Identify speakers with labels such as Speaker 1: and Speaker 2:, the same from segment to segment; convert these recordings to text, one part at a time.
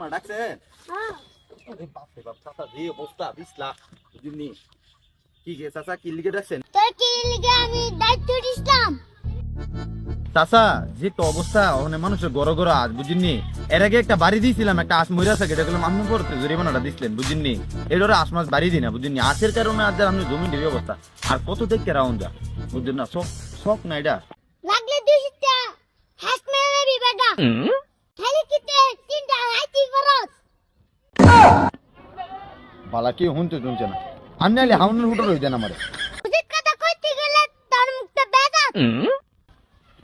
Speaker 1: আমার ডাকছেন? আরে বাপ রে বাপ, চাচা যে অবস্থা 20 লাখ বুঝিনি। কি গে চাচা, কি লিখে ডাকছেন?
Speaker 2: তোর কি লিগে আমি দায়িত্ব দিছিলাম।
Speaker 1: চাচা যে তো অবস্থা, ওখানে মানুষের গড় গড় আজ বুঝিনি। এর আগে একটা বাড়ি দিয়েছিলাম, একটা আশ মরিয়া থাকে, এটা করলাম আপনি করতে জরিমানাটা দিছিলেন বুঝিনি। এটারে আশ মাস বাড়ি দিই না বুঝিনি। আশের কারণে আজ আপনি জমি ঢেকে অবস্থা। আর কত দেখতে রাউন্ড যা বুঝছেন না, শখ শখ না এটা।
Speaker 2: লাগলে 200টা হাস মেরে বিবাদা খালি কিতে 3টা হাইতি ফরজ।
Speaker 1: বালা কি হুনতে শুনছে না, আমি নাইলে হাউনের হুটো রই দেন আমারে।
Speaker 2: উচিত কথা কইতে গেলে তোর মুখটা বেদা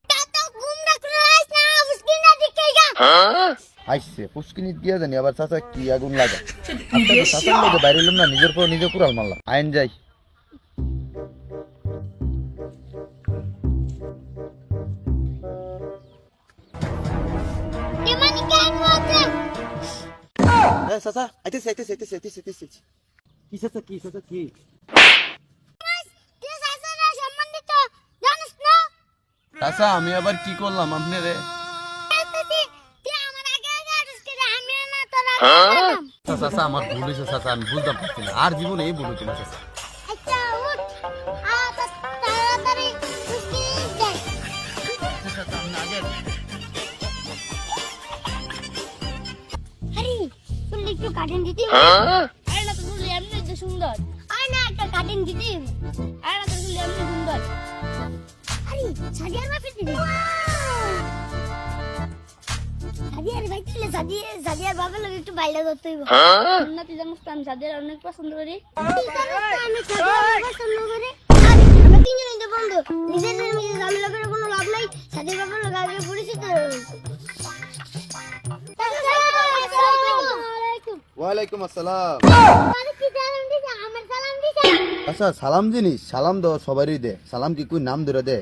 Speaker 2: তা তো ঘুম রাখলো আইস না উসকি না দিকেগা।
Speaker 1: আইসে পুষ্কিনি দিয়া জানি আবার চাচা কি আগুন লাগা। আপনাকে চাচার মধ্যে বাইরে এলাম না, নিজের পর নিজে কুড়াল মারলাম। আইন যাই।
Speaker 2: তেমানি কেন মতে
Speaker 1: চাচা আইতেছে। কি চাচা কি?
Speaker 2: তুই সাসারা সম্বন্ধিত জানিস না?
Speaker 1: চাচা আমি আবার কি করলাম আপনারে?
Speaker 2: তুই আমার আগে আগে আরস করে আমি না তোরা।
Speaker 1: চাচা আমার ভুল হয়েছে চাচা, আমি বুঝতে পারছি না, আর জীবনে এই ভুল হচ্ছে না চাচা।
Speaker 2: আচ্ছা উঠ তাড়াতাড়ি উসকি যাই। আরে তুই একটু কাটেন দিতি। আরে না তুই এমনি তো সুন্দর। আরে না একটা কাটেন দিতি। আরে না তুই এমনি সুন্দর। আরে সাদিয়ার বাপে দিদি। সাদিয়ার ভাই তুই সাদিয়ার বাপের লোক একটু বাইরে করতে হইব। না তুই জানিস তো আমি সাদিয়ার অনেক পছন্দ করি। আমি সাদিয়ার পছন্দ করি। আমরা তিনজনই তো বন্ধু। নিজেদের মধ্যে ঝামেলা করে কোনো লাভ নাই। সাদিয়ার বাপের লোক আগে পরিচিত।
Speaker 1: ওয়ালাইকুম আসসালাম।
Speaker 2: আরে কি সালাম দিছ? আমার সালাম দিছ?
Speaker 1: আচ্ছা সালাম জিনিস, সালাম দাও সবারই দে। সালাম কি কই নাম ধরে দে?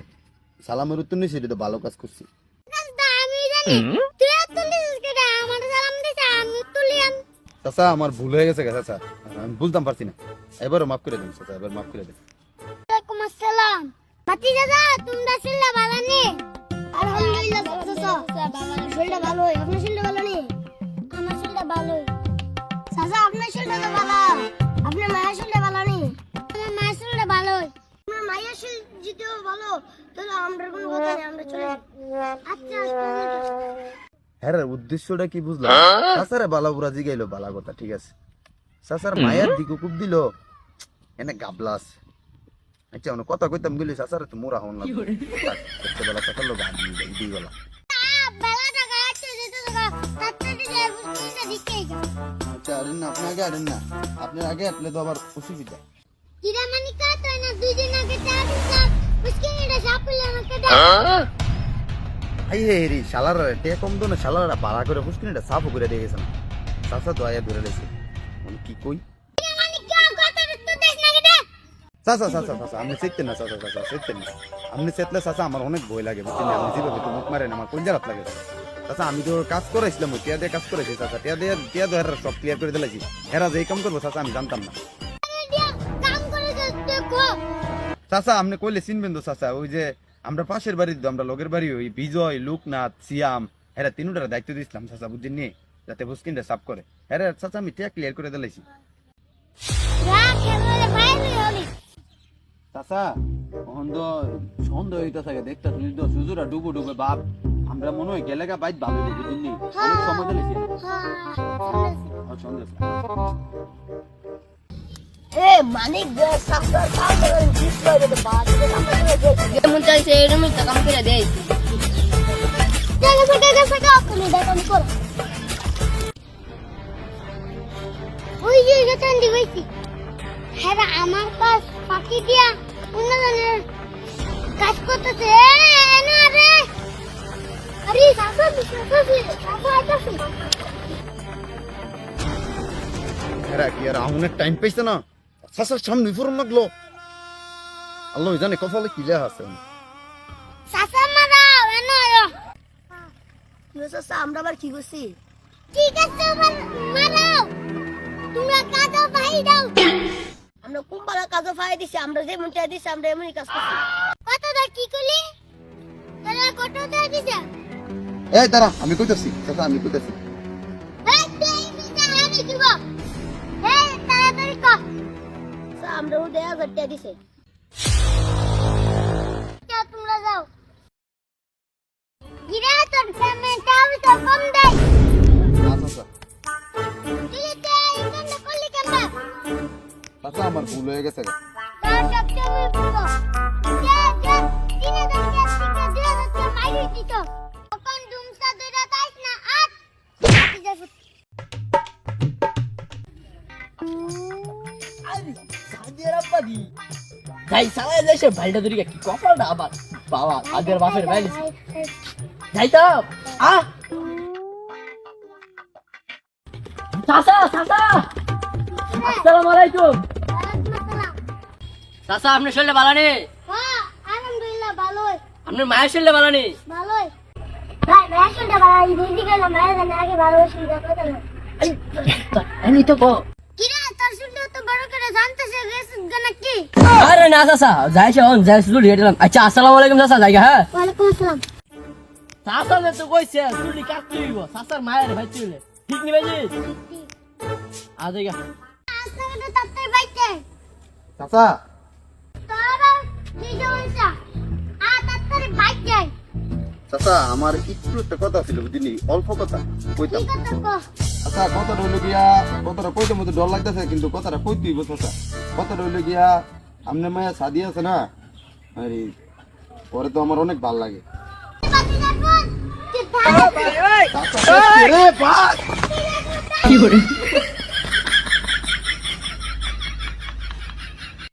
Speaker 1: সালামের উত্তর নিছি, এটা তো ভালো কাজ করছি।
Speaker 2: আমি জানি তুই এত দিস কেন আমার সালাম দিছ? আমি তুলিয়াম।
Speaker 1: চাচা আমার ভুল হয়ে গেছে চাচা, আমি বুঝতাম পারছি না। এবারও মাফ করে দেন চাচা, এবার মাফ করে দেন।
Speaker 2: ওয়ালাইকুম আসসালাম। বাতি দাদা তোমরা শিল্লা ভালো নে? আলহামদুলিল্লাহ চাচা শিল্লা ভালো। আপনার শিল্লা ভালো নে? আমার শিল্লা ভালো। চাচা আপনার শিল্লা তো ভালো। আপনার মায়ের শিল্লা ভালো নে? আমার মায়ের শিল্লা ভালো। আপনার মায়ের শিল জিতেও ভালো। তাহলে আমরা কোনো কথা নেই, আমরা চলে যাই। আচ্ছা
Speaker 1: হ্যাঁ উদ্দেশ্যটা কি বুঝলাম? চাচারে বালা বুড়া জিগাইলো বালা কথা, ঠিক আছে। চাচার মায়ের দিকে খুব দিল, এনে গাবলা আছে। আচ্ছা অনেক কথা কইতাম গেলি চাচারে তো মোরা হন লাগবে। বেলা চাচার লোক গাড়ি দিই বেলা।
Speaker 2: বেলাটা গাছে যেতে থাকা তাড়াতাড়ি যাই বুঝতে দিকেই যা।
Speaker 1: আচ্ছা আরেন না, আপনি আগে আরেন না, আপনার আগে আপনি তো আবার অসুবিধা।
Speaker 2: কিরা মানি কাটা না দুই দিন আগে চাবি সাপ উসকে এটা সাপলে আমাকে দা।
Speaker 1: আই রে শালার টে কম তো না, শালারা বাড়া করে পুষ্কিনিটা সাফ করে দিয়ে গেছে না। চাচা তো আয়া ধরে লেছে কি কই।
Speaker 2: কিরা মানি কা কথা তো দেখ না কেডা।
Speaker 1: চাচা আপনি চেতেন না, চাচা চেতেন না। আপনি চেতলে চাচা আমার অনেক ভয় লাগে বুঝছেন। আপনি যেভাবে তো মুখ মারেন আমার কোন জায়গাত লাগে চাচা। আমি তো কাজ করেছিলাম, টিয়া দিয়ে কাজ করেছি চাচা। টিয়া দিয়ে সব ক্লিয়ার করে দিলাইছি। হেরা যে কাম করবো চাচা আমি জানতাম না।
Speaker 2: কাম করে দেখো
Speaker 1: চাচা আপনি কইলে চিনবেন তো চাচা, ওই যে আমরা পাশের বাড়ি দিত, আমরা লগের বাড়ি, ওই বিজয় লোকনাথ সিয়াম হেরা তিনটার দায়িত্ব দিয়েছিলাম চাচা বুঝছেন নি, যাতে বুঝকিনটা সাফ করে। হ্যাঁ চাচা আমি টিয়া ক্লিয়ার করে দিলাইছি
Speaker 2: রাখ খেলে বাইরে হলি।
Speaker 1: চাচা। এখন তো সন্দেহ হইতে থাকে, দেখতে সুজুরা ডুবো ডুবে বাপ। আমরা মনে হয় গেলেগা বাইত ভালো বুঝছেন নি, অনেক সময় দিলেছি। সন্দেহ
Speaker 2: এ মানিক দে সাফার কাছে জিত করে দে বাদ দে যেমন চাইছে এরকমই তো কাম করে দেই। দেখো আপনি দেখো আমি করো। ওই যে গেছেন দিবেছি। হ্যাঁ আমার কাছ ফাঁকি দিয়া অন্যজনের কাজ করতেছে। না রে আরে সাফা আইতাছি।
Speaker 1: হেরা কি আর আহুনের টাইম পাইছে না, চাচার সামনে ফোরন লাগলো। আল্লাহ জানে কপালে কি লেখা আছে।
Speaker 2: চাচা মারাও এনো আয়ো। চাচা আমরা আবার কি করছি? ঠিক আছে মারাও, তোমরা কাজও পাই দাও। আমরা কুম্বালা কাজও পাই দিছি, আমরা যেমন চাই দিছি আমরা এমনই কাজ করছি। কতটা কি করলি? তাহলে কতটা দিছে?
Speaker 1: এই দাঁড়া আমি কইতাছি চাচা, আমি কইতাছি।
Speaker 2: এই আমরা 1000 টাকা দিছে তোমরা যাও গিরা তোর পেমেন্ট আমি তো কম দেই
Speaker 3: আচ্ছা
Speaker 2: তুই তে ইনকাম করলি কেমন
Speaker 3: চাচা আমার ভুল হয়ে গেছে
Speaker 2: তার সবচেয়ে আমি বলবো যে 3000 টাকা থেকে 2000 টাকা মাইরে দিত তখন দুমসা দুইটা তাইস না আট বাকি যাই
Speaker 4: যাই সালা যাইছে ভাইটা ধরি কি কপালটা আবার বাবা আগের বাপের ভাই যাইতাম চাচা চাচা আসসালামু আলাইকুম চাচা আপনি শরীরে ভালো নেই
Speaker 2: হ্যাঁ আলহামদুলিল্লাহ ভালোই
Speaker 4: আপনার মায়ের শরীরে ভালো নেই
Speaker 2: ভালোই ভাই ভাই শুনতে ভালো দিদি গেলাম মায়ের জানা আগে ভালো সুবিধা কথা না
Speaker 4: আমি তো কো
Speaker 2: কিরা তোর শুনতে তো বড় করে জানতেছে গেছিস গানা কি
Speaker 4: আরে না চাচা যাইছে অন যাই শুধু রেডি দিলাম আচ্ছা আসসালামু আলাইকুম চাচা জায়গা হ্যাঁ
Speaker 2: ওয়ালাইকুম আসসালাম
Speaker 4: চাচা যে তো কইছে তুই কাটতে হইব চাচার মায়ের ভাই তুই ঠিক নি ভাইজি আ জায়গা
Speaker 2: আজকে তো তাত্তাই বাইতে
Speaker 3: চাচা
Speaker 2: তোরা কি জমসা তাত্তাই বাইতে
Speaker 3: চাচা আমার একটু একটা কথা ছিল বুঝলি অল্প কথা কইতাম
Speaker 2: কি কথা কো
Speaker 3: আচ্ছা কথা রইল গিয়া কথাটা কইতে মতো ডর লাগতেছে কিন্তু কথাটা কইতেই চাচা কথা রইল গিয়া আমনে মায়া সাদি আছে না আরে পরে তো আমার অনেক ভালো লাগে
Speaker 2: বাতি দেখুন কি
Speaker 3: চাচা রে বাস
Speaker 4: কি করে